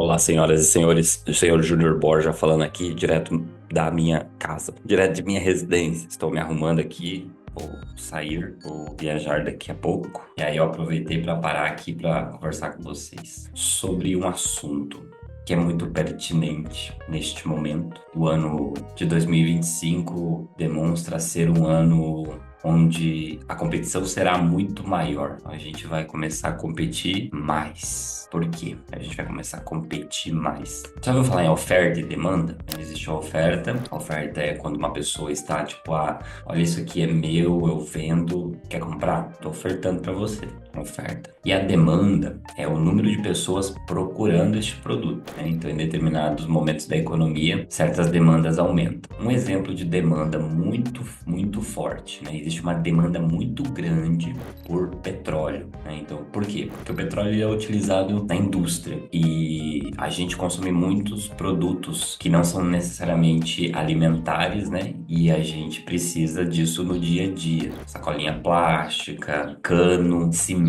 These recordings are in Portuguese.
Olá, senhoras e senhores, o senhor Júnior Borja falando aqui, direto da minha casa, direto de minha residência. Estou me arrumando aqui, vou sair, vou viajar daqui a pouco. E aí eu aproveitei para parar aqui para conversar com vocês sobre um assunto que é muito pertinente neste momento. O ano de 2025 demonstra ser um ano onde a competição será muito maior. A gente vai começar a competir mais. Por quê? A gente vai começar a competir mais. Já ouviu falar em oferta e demanda? Existe a oferta. A oferta é quando uma pessoa está tipo, olha, isso aqui é meu, eu vendo, quer comprar? Tô ofertando para você. Oferta. E a demanda é o número de pessoas procurando este produto, né? Então, em determinados momentos da economia, certas demandas aumentam. Um exemplo de demanda muito forte, né? Existe uma demanda muito grande por petróleo, né? Então, por quê? Porque o petróleo ele é utilizado na indústria e a gente consome muitos produtos que não são necessariamente alimentares, né? E a gente precisa disso no dia a dia. Sacolinha plástica, cano, cimento,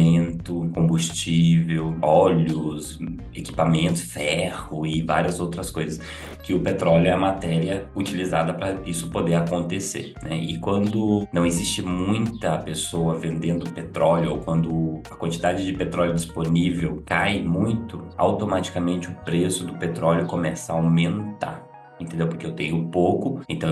combustível, óleos, equipamentos, ferro e várias outras coisas que o petróleo é a matéria utilizada para isso poder acontecer, né? E quando não existe muita pessoa vendendo petróleo ou quando a quantidade de petróleo disponível cai muito, automaticamente o preço do petróleo começa a aumentar. Entendeu? Porque eu tenho pouco, então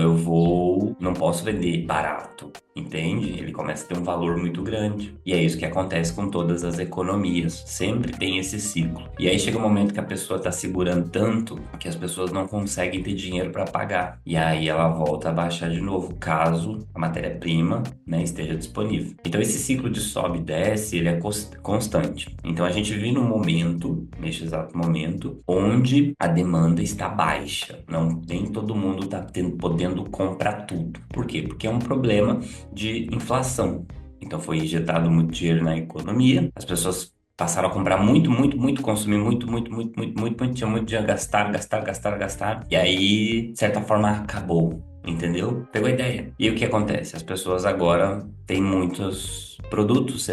não posso vender barato, entende? Ele começa a ter um valor muito grande. E é isso que acontece com todas as economias. Sempre tem esse ciclo. E aí chega um momento que a pessoa está segurando tanto que as pessoas não conseguem ter dinheiro para pagar. E aí ela volta a baixar de novo, caso a matéria-prima, né, esteja disponível. Então esse ciclo de sobe e desce, ele é constante. Então a gente vive num momento, neste exato momento, onde a demanda está baixa. Não nem todo mundo está podendo comprar tudo. Por quê? Porque é um problema de inflação. Então foi injetado muito dinheiro na economia, as pessoas passaram a comprar muito, consumir muito, tinha muito dinheiro, gastar, e aí, de certa forma, acabou, entendeu? Pegou a ideia. E o que acontece? As pessoas agora têm muitos produtos,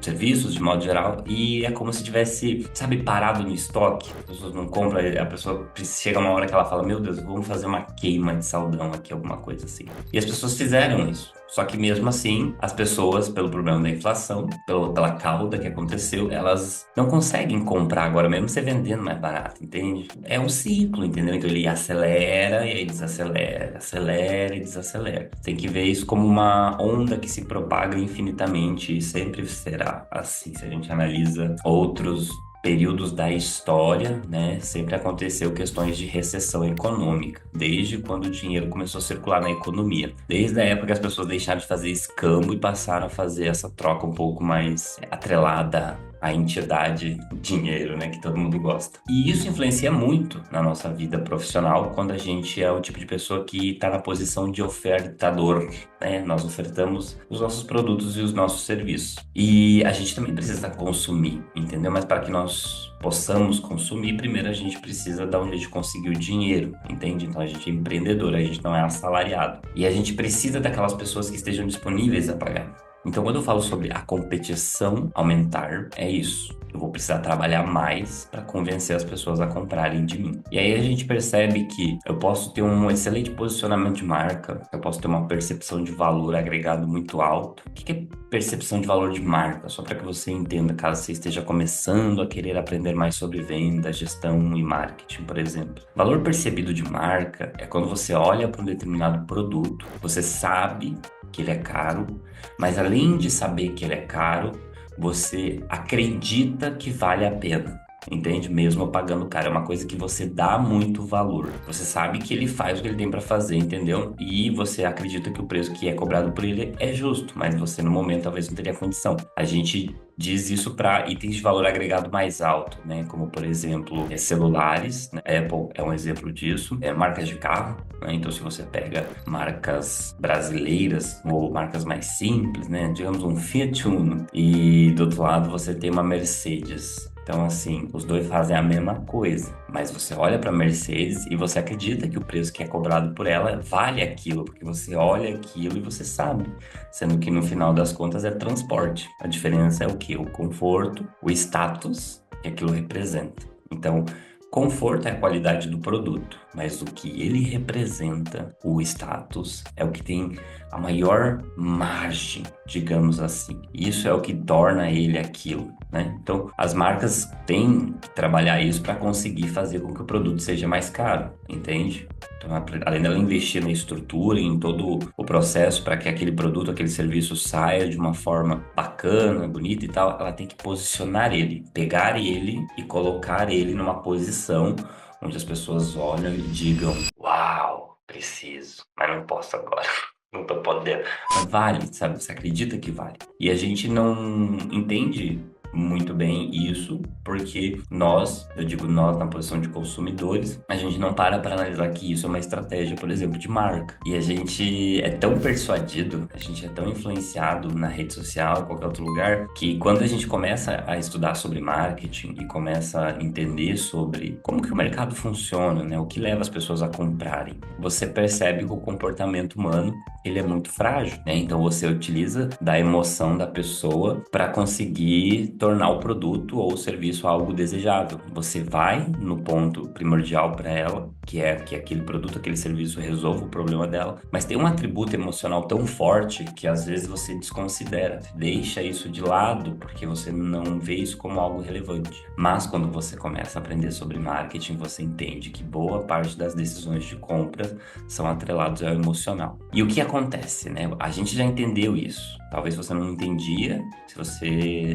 serviços, de modo geral, e é como se tivesse, sabe, parado no estoque. As pessoas não compram, a pessoa chega uma hora que ela fala, meu Deus, vamos fazer uma queima de saldão aqui, alguma coisa assim. E as pessoas fizeram isso. Só que mesmo assim, as pessoas, pelo problema da inflação, pela cauda que aconteceu, elas não conseguem comprar agora, mesmo você vendendo mais barato, entende? É um ciclo, entendeu? Então ele acelera e aí desacelera, acelera e desacelera. Tem que ver isso como uma onda que se propaga infinitamente e sempre será assim. Se a gente analisa outros períodos da história, né, sempre aconteceu questões de recessão econômica, desde quando o dinheiro começou a circular na economia. Desde a época que as pessoas deixaram de fazer escambo e passaram a fazer essa troca um pouco mais atrelada à entidade dinheiro, né, que todo mundo gosta. E isso influencia muito na nossa vida profissional quando a gente é o tipo de pessoa que está na posição de ofertador, né? Nós ofertamos os nossos produtos e os nossos serviços. E a gente também precisa consumir, entendeu? Mas para que nós possamos consumir, primeiro a gente precisa dar um jeito de conseguir o dinheiro, entende? Então a gente é empreendedor, a gente não é assalariado. E a gente precisa daquelas pessoas que estejam disponíveis a pagar. Então, quando eu falo sobre a competição aumentar, é isso. Eu vou precisar trabalhar mais para convencer as pessoas a comprarem de mim. E aí a gente percebe que eu posso ter um excelente posicionamento de marca, eu posso ter uma percepção de valor agregado muito alto. O que é percepção de valor de marca? Só para que você entenda, caso você esteja começando a querer aprender mais sobre venda, gestão e marketing, por exemplo. Valor percebido de marca é quando você olha para um determinado produto, você sabe que ele é caro, mas além de saber que ele é caro, você acredita que vale a pena. Entende? Mesmo pagando caro. É uma coisa que você dá muito valor. Você sabe que ele faz o que ele tem para fazer, entendeu? E você acredita que o preço que é cobrado por ele é justo, mas você no momento talvez não teria condição. A gente diz isso para itens de valor agregado mais alto, né? Como por exemplo, celulares, né? Apple é um exemplo disso, marcas de carro, né? Então se você pega marcas brasileiras ou marcas mais simples, né? Digamos um Fiat Uno e do outro lado você tem uma Mercedes. Então, assim, os dois fazem a mesma coisa, mas você olha para a Mercedes e você acredita que o preço que é cobrado por ela vale aquilo, porque você olha aquilo e você sabe, sendo que no final das contas é transporte. A diferença é o quê? O conforto, o status que aquilo representa. Então, Conforto é a qualidade do produto, mas o que ele representa, o status, é o que tem a maior margem, digamos assim. Isso é o que torna ele aquilo, né? Então, as marcas têm que trabalhar isso para conseguir fazer com que o produto seja mais caro, entende? Então, além dela investir na estrutura, em todo o processo para que aquele produto, aquele serviço saia de uma forma bacana, bonita e tal, ela tem que posicionar ele, pegar ele e colocar ele numa posição onde as pessoas olham e digam: Uau, preciso, mas não posso agora. Não tô podendo. Mas vale, sabe? Você acredita que vale. E a gente não entende muito bem isso, porque nós, eu digo nós na posição de consumidores, a gente não para analisar que isso é uma estratégia, por exemplo, de marca. E a gente é tão persuadido, a gente é tão influenciado na rede social, em qualquer outro lugar, que quando a gente começa a estudar sobre marketing e começa a entender sobre como que o mercado funciona, né, o que leva as pessoas a comprarem, você percebe que o comportamento humano ele é muito frágil, né? Então você utiliza da emoção da pessoa para conseguir tornar o produto ou o serviço algo desejável. Você vai no ponto primordial para ela, que é que aquele produto, aquele serviço resolva o problema dela, mas tem um atributo emocional tão forte que às vezes você desconsidera, deixa isso de lado porque você não vê isso como algo relevante. Mas quando você começa a aprender sobre marketing, você entende que boa parte das decisões de compra são atrelados ao emocional. E o que acontece, né? A gente já entendeu isso. Talvez você não entendia, se você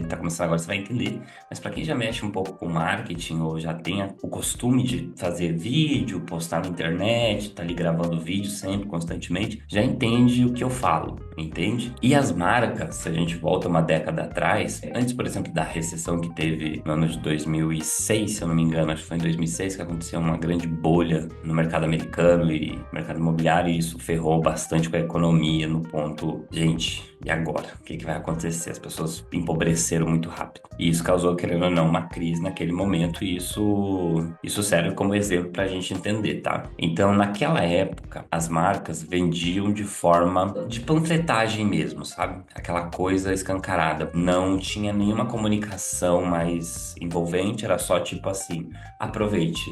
está começando agora, você vai entender. Mas para quem já mexe um pouco com marketing ou já tem o costume de fazer vídeo, postar na internet, tá ali gravando vídeo sempre, constantemente, já entende o que eu falo, entende? E as marcas, se a gente volta uma década atrás, antes, por exemplo, da recessão que teve no ano de 2006, se eu não me engano, acho que foi em 2006 que aconteceu uma grande bolha no mercado americano e mercado imobiliário, e isso ferrou bastante com a economia no ponto, gente, e agora? O que vai acontecer? As pessoas empobreceram muito rápido. E isso causou, querendo ou não, uma crise naquele momento, e isso serve como exemplo para a gente entender, tá? Então, naquela época, as marcas vendiam de forma de panfletagem mesmo, sabe? Aquela coisa escancarada. Não tinha nenhuma comunicação mais envolvente, era só tipo assim: aproveite,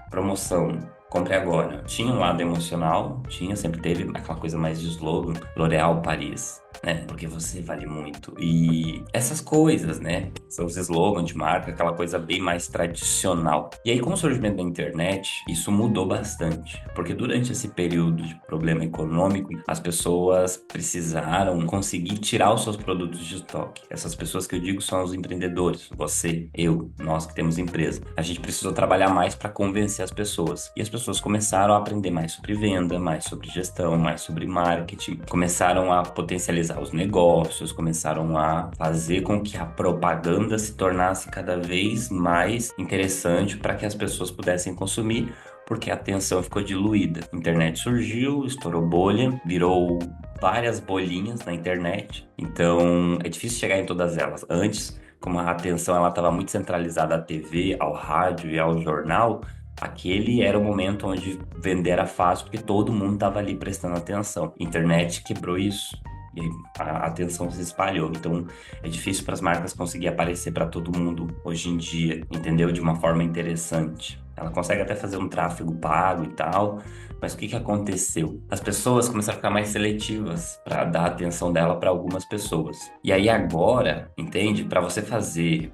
promoção. Compre agora. Tinha um lado emocional, tinha, sempre teve aquela coisa mais de slogan, L'Oréal Paris, né? Porque você vale muito. E essas coisas, né? São os slogans de marca, aquela coisa bem mais tradicional. E aí, com o surgimento da internet, isso mudou bastante. Porque durante esse período de problema econômico, as pessoas precisaram conseguir tirar os seus produtos de estoque. Essas pessoas que eu digo são os empreendedores, você, eu, nós que temos empresa. A gente precisou trabalhar mais para convencer as pessoas. E as pessoas começaram a aprender mais sobre venda, mais sobre gestão, mais sobre marketing, começaram a potencializar os negócios, começaram a fazer com que a propaganda se tornasse cada vez mais interessante para que as pessoas pudessem consumir, porque a atenção ficou diluída. A internet surgiu, estourou bolha, virou várias bolinhas na internet, então é difícil chegar em todas elas. Antes, como a atenção ela estava muito centralizada à TV, ao rádio e ao jornal, aquele era o momento onde vender era fácil, porque todo mundo estava ali prestando atenção. A internet quebrou isso. E aí a atenção se espalhou. Então é difícil para as marcas conseguir aparecer para todo mundo hoje em dia, entendeu? De uma forma interessante. Ela consegue até fazer um tráfego pago e tal, mas o que que aconteceu? As pessoas começaram a ficar mais seletivas para dar a atenção dela para algumas pessoas. E aí agora, entende? Para você fazer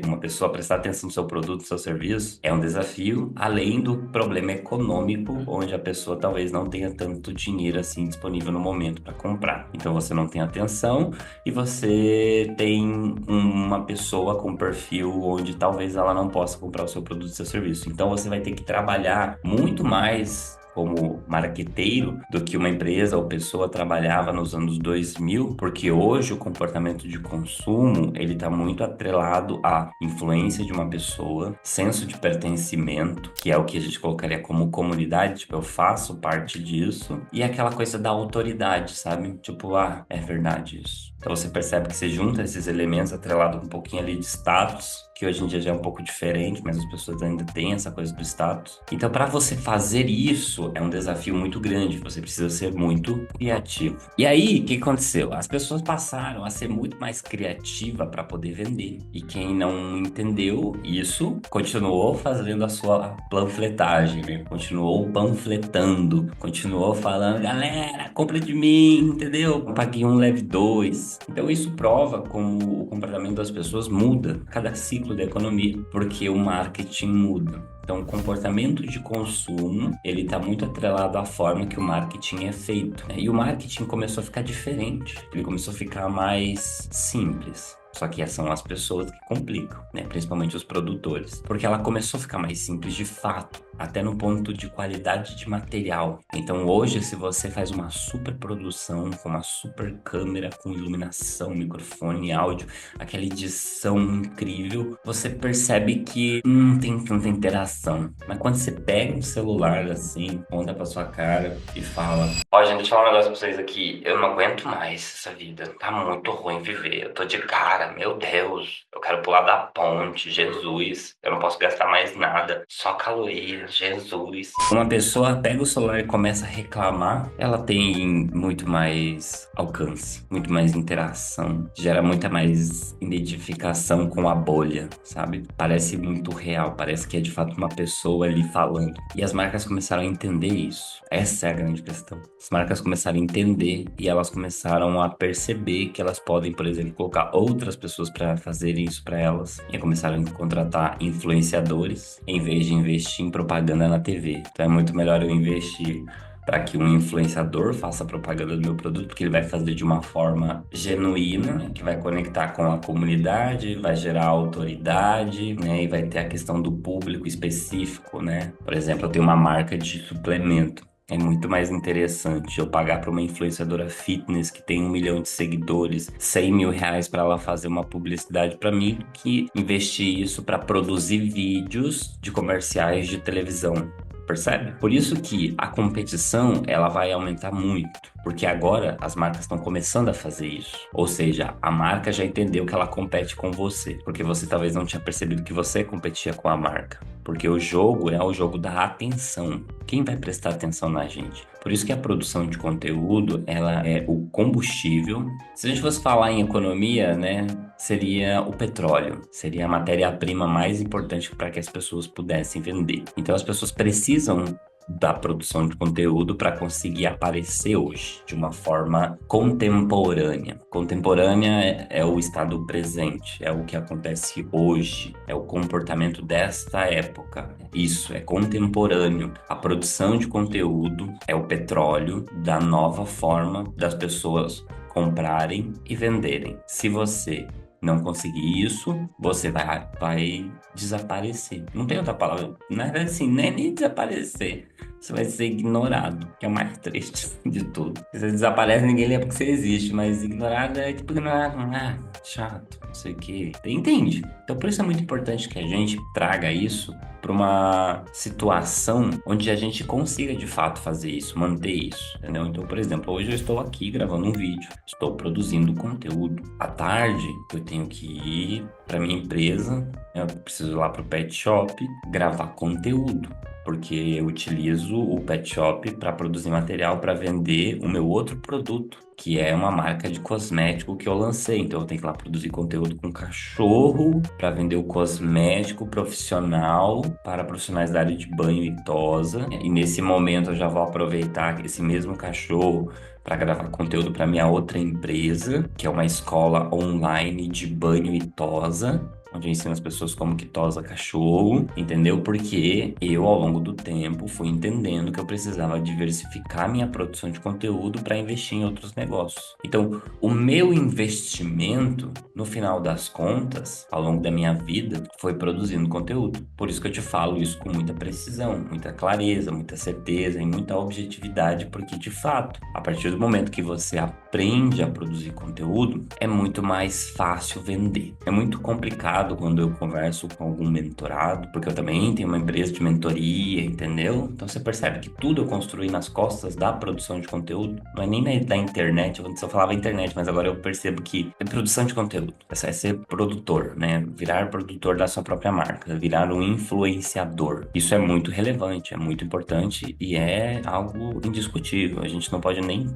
uma pessoa prestar atenção no seu produto, no seu serviço, é um desafio, além do problema econômico, onde a pessoa talvez não tenha tanto dinheiro assim disponível no momento para comprar. Então você não tem atenção e você tem uma pessoa com perfil onde talvez ela não possa comprar o seu produto, o seu serviço. Então você vai ter que trabalhar muito mais como marqueteiro do que uma empresa ou pessoa trabalhava nos anos 2000, porque hoje o comportamento de consumo ele está muito atrelado à influência de uma pessoa, senso de pertencimento, que é o que a gente colocaria como comunidade, tipo, eu faço parte disso, e aquela coisa da autoridade, sabe? Tipo, ah, é verdade isso. Então você percebe que você junta esses elementos atrelado com um pouquinho ali de status, que hoje em dia já é um pouco diferente, mas as pessoas ainda têm essa coisa do status. Então, para você fazer isso, é um desafio muito grande. Você precisa ser muito criativo. E aí, o que aconteceu? As pessoas passaram a ser muito mais criativa para poder vender. E quem não entendeu isso, continuou fazendo a sua panfletagem, né? Continuou panfletando, continuou falando, galera, compra de mim, entendeu? Eu paguei um, leve dois. Então, isso prova como o comportamento das pessoas muda a cada ciclo da economia, porque o marketing muda. Então, o comportamento de consumo, ele está muito atrelado à forma que o marketing é feito, né? E o marketing começou a ficar diferente, ele começou a ficar mais simples. Só que são as pessoas que complicam, né? Principalmente os produtores. Porque ela começou a ficar mais simples de fato, até no ponto de qualidade de material. Então hoje, se você faz uma super produção, com uma super câmera, com iluminação, microfone, áudio, aquela edição incrível, você percebe que não tem tanta interação. Mas quando você pega um celular assim, aponta pra sua cara e fala: Ó, gente, deixa eu falar um negócio pra vocês aqui. Eu não aguento mais essa vida. Tá muito ruim viver. Eu tô de cara, meu Deus. Eu quero pular da ponte, Jesus. Eu não posso gastar mais nada. Só calorias, Jesus. Uma pessoa pega o celular e começa a reclamar, ela tem muito mais alcance, muito mais interação, gera muita mais identificação com a bolha, sabe? Parece muito real, parece que é de fato uma pessoa ali falando. E as marcas começaram a entender isso. Essa é a grande questão. As marcas começaram a entender e elas começaram a perceber que elas podem, por exemplo, colocar outras pessoas para fazerem isso para elas. E começaram a contratar influenciadores em vez de investir em propaganda na TV. Então é muito melhor eu investir para que um influenciador faça propaganda do meu produto, porque ele vai fazer de uma forma genuína, né, que vai conectar com a comunidade, vai gerar autoridade, né, e vai ter a questão do público específico, né? Por exemplo, eu tenho uma marca de suplemento. É muito mais interessante eu pagar para uma influenciadora fitness que tem 1 milhão de seguidores, 100 mil reais para ela fazer uma publicidade para mim, do que investir isso para produzir vídeos de comerciais de televisão. Percebe? Por isso que a competição ela vai aumentar muito, porque agora as marcas estão começando a fazer isso. Ou seja, a marca já entendeu que ela compete com você, porque você talvez não tinha percebido que você competia com a marca. Porque o jogo é o jogo da atenção. Quem vai prestar atenção na gente? Por isso que a produção de conteúdo, ela é o combustível. Se a gente fosse falar em economia, né, seria o petróleo. Seria a matéria-prima mais importante para que as pessoas pudessem vender. Então as pessoas precisam da produção de conteúdo para conseguir aparecer hoje de uma forma contemporânea. Contemporânea é o estado presente, é o que acontece hoje, é o comportamento desta época. Isso é contemporâneo. A produção de conteúdo é o petróleo da nova forma das pessoas comprarem e venderem. Se você não conseguir isso, você vai desaparecer. Não tem outra palavra. Na verdade, assim, nem desaparecer. Você vai ser ignorado, que é o mais triste de tudo. Você desaparece, ninguém lembra que você existe, mas ignorado é tipo ignorado. Ah, chato, não sei o quê. Entende? Então, por isso é muito importante que a gente traga isso para uma situação onde a gente consiga de fato fazer isso, manter isso, entendeu? Então, por exemplo, hoje eu estou aqui gravando um vídeo, estou produzindo conteúdo. À tarde, eu tenho que ir para minha empresa, eu preciso ir lá para o pet shop gravar conteúdo. Porque eu utilizo o pet shop para produzir material para vender o meu outro produto, que é uma marca de cosmético que eu lancei. Então eu tenho que ir lá produzir conteúdo com cachorro para vender o cosmético profissional para profissionais da área de banho e tosa. E nesse momento eu já vou aproveitar esse mesmo cachorro para gravar conteúdo para minha outra empresa, que é uma escola online de banho e tosa, onde eu ensino as pessoas como que tosa cachorro, entendeu? Porque eu, ao longo do tempo, fui entendendo que eu precisava diversificar minha produção de conteúdo para investir em outros negócios. Então, o meu investimento, no final das contas, ao longo da minha vida, foi produzindo conteúdo. Por isso que eu te falo isso com muita precisão, muita clareza, muita certeza e muita objetividade, porque, de fato, a partir do momento que você aprende a produzir conteúdo, é muito mais fácil vender. É muito complicado quando eu converso com algum mentorado, porque eu também tenho uma empresa de mentoria, entendeu? Então você percebe que tudo eu construí nas costas da produção de conteúdo, não é nem da internet internet, antes eu falava internet, mas agora eu percebo que é produção de conteúdo, é ser produtor, né? Virar produtor da sua própria marca, virar um influenciador. Isso é muito relevante, é muito importante e é algo indiscutível. A gente não pode nem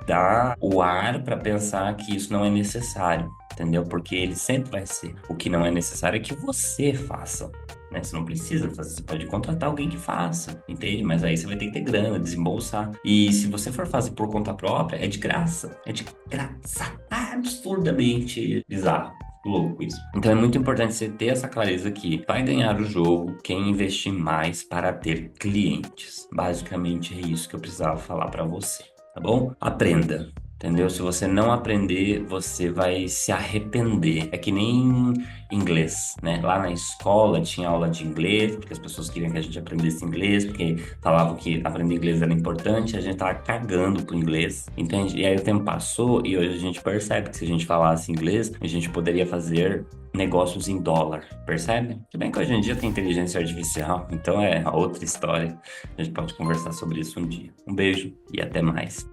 dar o ar para pensar que isso não é necessário, entendeu? Porque ele sempre vai ser. O que não é necessário é que você faça. Né? Você não precisa fazer, você pode contratar alguém que faça, entende? Mas aí você vai ter que ter grana, desembolsar. E se você for fazer por conta própria, é de graça. É de graça. Absurdamente bizarro. Louco isso. Então é muito importante você ter essa clareza que vai ganhar o jogo quem investir mais para ter clientes. Basicamente é isso que eu precisava falar para você, tá bom? Aprenda. Entendeu? Se você não aprender, você vai se arrepender. É que nem inglês, né? Lá na escola tinha aula de inglês, porque as pessoas queriam que a gente aprendesse inglês, porque falavam que aprender inglês era importante, a gente tava cagando pro inglês, entende? E aí o tempo passou e hoje a gente percebe que se a gente falasse inglês, a gente poderia fazer negócios em dólar, percebe? Se bem que hoje em dia tem inteligência artificial, então é outra história. A gente pode conversar sobre isso um dia. Um beijo e até mais.